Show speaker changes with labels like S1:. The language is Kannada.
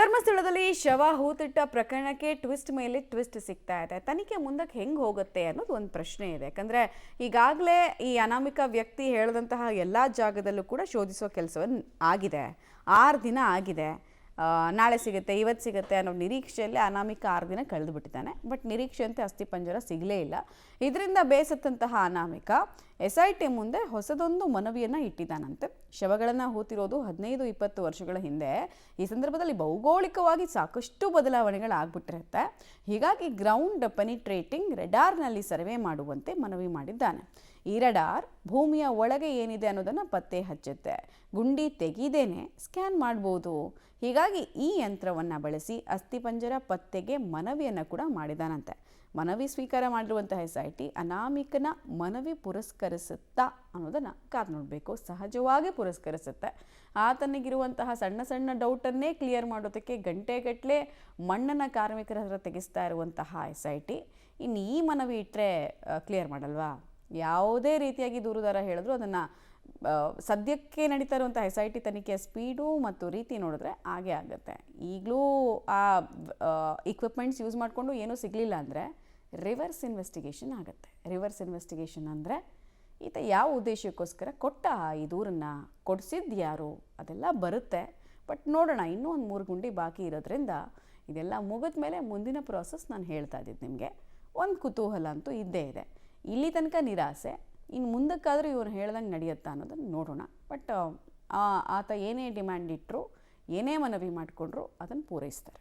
S1: ಧರ್ಮಸ್ಥಳದಲ್ಲಿ ಶವ ಹೂತಿಟ್ಟ ಪ್ರಕರಣಕ್ಕೆ ಟ್ವಿಸ್ಟ್ ಮೇಲೆ ಟ್ವಿಸ್ಟ್ ಸಿಗ್ತಾ ಇದೆ. ತನಿಖೆ ಮುಂದಕ್ಕೆ ಹೆಂಗೆ ಹೋಗುತ್ತೆ ಅನ್ನೋದು ಒಂದು ಪ್ರಶ್ನೆ ಇದೆ. ಯಾಕಂದರೆ ಈಗಾಗಲೇ ಈ ಅನಾಮಿಕ ವ್ಯಕ್ತಿ ಹೇಳಿದಂತಹ ಎಲ್ಲ ಜಾಗದಲ್ಲೂ ಕೂಡ ಶೋಧಿಸುವ ಕೆಲಸವನ್ನು ಆಗಿದೆ. 6 ದಿನ ಆಗಿದೆ. ನಾಳೆ ಸಿಗುತ್ತೆ, ಇವತ್ತು ಸಿಗುತ್ತೆ ಅನ್ನೋ ನಿರೀಕ್ಷೆಯಲ್ಲಿ ಅನಾಮಿಕ 6 ದಿನ ಕಳೆದು ಬಿಟ್ಟಿದ್ದಾನೆ. ಬಟ್ ನಿರೀಕ್ಷೆಯಂತೆ ಅಸ್ಥಿಪಂಜರ ಸಿಗಲೇ ಇಲ್ಲ. ಇದರಿಂದ ಬೇಸತ್ತಂತಹ ಅನಾಮಿಕ SIT ಮುಂದೆ ಹೊಸದೊಂದು ಮನವಿಯನ್ನು ಇಟ್ಟಿದ್ದಾನಂತೆ. ಶವಗಳನ್ನು ಹೂತಿರೋದು 15-20 ವರ್ಷಗಳ ಹಿಂದೆ. ಈ ಸಂದರ್ಭದಲ್ಲಿ ಭೌಗೋಳಿಕವಾಗಿ ಸಾಕಷ್ಟು ಬದಲಾವಣೆಗಳಾಗ್ಬಿಟ್ಟಿರುತ್ತೆ. ಹೀಗಾಗಿ ಗ್ರೌಂಡ್ ಪೆನಿಟ್ರೇಟಿಂಗ್ ರೆಡಾರ್ನಲ್ಲಿ ಸರ್ವೆ ಮಾಡುವಂತೆ ಮನವಿ ಮಾಡಿದ್ದಾನೆ. ಈ ರೆಡಾರ್ ಭೂಮಿಯ ಒಳಗೆ ಏನಿದೆ ಅನ್ನೋದನ್ನು ಪತ್ತೆ ಹಚ್ಚುತ್ತೆ. ಗುಂಡಿ ತೆಗೆದೇನೆ ಸ್ಕ್ಯಾನ್ ಮಾಡ್ಬೋದು. ಹೀಗಾಗಿ ಈ ಯಂತ್ರವನ್ನು ಬಳಸಿ ಅಸ್ಥಿಪಂಜರ ಪತ್ತೆಗೆ ಮನವಿಯನ್ನು ಕೂಡ ಮಾಡಿದಾನಂತೆ. ಮನವಿ ಸ್ವೀಕಾರ ಮಾಡಿರುವಂತಹ SIT ಅನಾಮಿಕನ ಮನವಿ ಪುರಸ್ಕರಿಸುತ್ತಾ ಅನ್ನೋದನ್ನು ಕಾದು ನೋಡಬೇಕು. ಸಹಜವಾಗಿ ಪುರಸ್ಕರಿಸುತ್ತೆ. ಆತನಿಗಿರುವಂತಹ ಸಣ್ಣ ಸಣ್ಣ ಡೌಟನ್ನೇ ಕ್ಲಿಯರ್ ಮಾಡೋದಕ್ಕೆ ಗಂಟೆಗಟ್ಟಲೆ ಮಣ್ಣನ್ನು ಕಾರ್ಮಿಕರ ಹತ್ರ ತೆಗೆಸ್ತಾ ಇರುವಂತಹ SIT ಇನ್ನು ಈ ಮನವಿ ಇಟ್ಟರೆ ಕ್ಲಿಯರ್ ಮಾಡಲ್ವಾ? ಯಾವುದೇ ರೀತಿಯಾಗಿ ದೂರುದಾರ ಹೇಳಿದ್ರು ಅದನ್ನು ಸದ್ಯಕ್ಕೆ ನಡೀತಾ ಇರುವಂಥ SIT ತನಿಖೆಯ ಸ್ಪೀಡು ಮತ್ತು ರೀತಿ ನೋಡಿದ್ರೆ ಹಾಗೇ ಆಗುತ್ತೆ. ಈಗಲೂ ಆ ಇಕ್ವಿಪ್ಮೆಂಟ್ಸ್ ಯೂಸ್ ಮಾಡಿಕೊಂಡು ಏನೂ ಸಿಗಲಿಲ್ಲ ಅಂದರೆ ರಿವರ್ಸ್ ಇನ್ವೆಸ್ಟಿಗೇಷನ್ ಆಗುತ್ತೆ. ರಿವರ್ಸ್ ಇನ್ವೆಸ್ಟಿಗೇಷನ್ ಅಂದರೆ ಈತ ಯಾವ ಉದ್ದೇಶಕ್ಕೋಸ್ಕರ ಕೊಟ್ಟ ಈ ದೂರನ್ನು, ಕೊಡಿಸಿದ್ದು ಯಾರು, ಅದೆಲ್ಲ ಬರುತ್ತೆ. ಬಟ್ ನೋಡೋಣ, ಇನ್ನೂ ಒಂದು 3 ಗುಂಡಿ ಬಾಕಿ ಇರೋದ್ರಿಂದ ಇದೆಲ್ಲ ಮುಗಿದ ಮೇಲೆ ಮುಂದಿನ ಪ್ರಾಸೆಸ್ ನಾನು ಹೇಳ್ತಾ ಇದ್ದಿದ್ದು ನಿಮಗೆ. ಒಂದು ಕುತೂಹಲ ಅಂತೂ ಇದ್ದೇ ಇದೆ. ಇಲ್ಲಿ ತನಕ ನಿರಾಸೆ, ಇನ್ನು ಮುಂದಕ್ಕಾದರೂ ಇವ್ರು ಹೇಳ್ದಂಗೆ ನಡೆಯುತ್ತಾ ಅನ್ನೋದನ್ನು ನೋಡೋಣ. ಬಟ್ ಆತ ಏನೇ ಡಿಮ್ಯಾಂಡ್ ಇಟ್ಟರು, ಏನೇ ಮನವಿ ಮಾಡಿಕೊಂಡ್ರು ಅದನ್ನು ಪೂರೈಸ್ತಾರೆ.